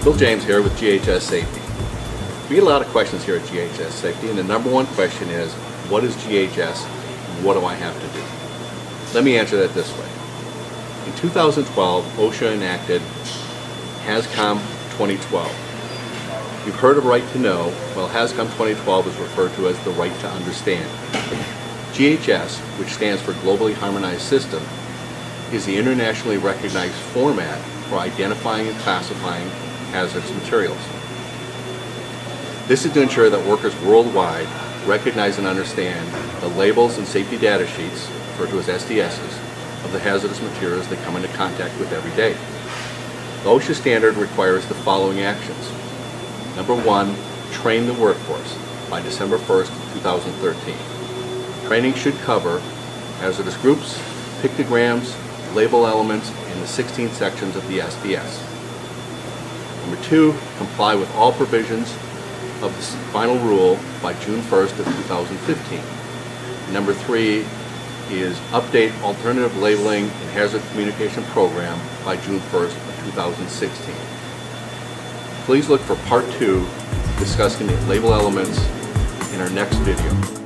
Bill James here with GHS Safety. We get a lot of questions here at GHS Safety, and the number one question is, what is GHS and what do I have to do? Let me answer that this way. In 2012, OSHA enacted HazCom 2012. You've heard of Right to Know. Well, HazCom 2012 is referred to as the Right to Understand. GHS, which stands for Globally Harmonized System, is the internationally recognized format for identifying and classifying hazardous materials. This is to ensure that workers worldwide recognize and understand the labels and safety data sheets, referred to as SDSs, of the hazardous materials they come into contact with every day. The OSHA standard requires the following actions. Number one, train the workforce by December 1st, 2013. Training should cover hazardous groups, pictograms, label elements, and the 16 sections of the SDS. Number two, comply with all provisions of the final rule by June 1st of 2015. Number three is update alternative labeling and hazard communication program by June 1st of 2016. Please look for part 2 discussing the label elements in our next video.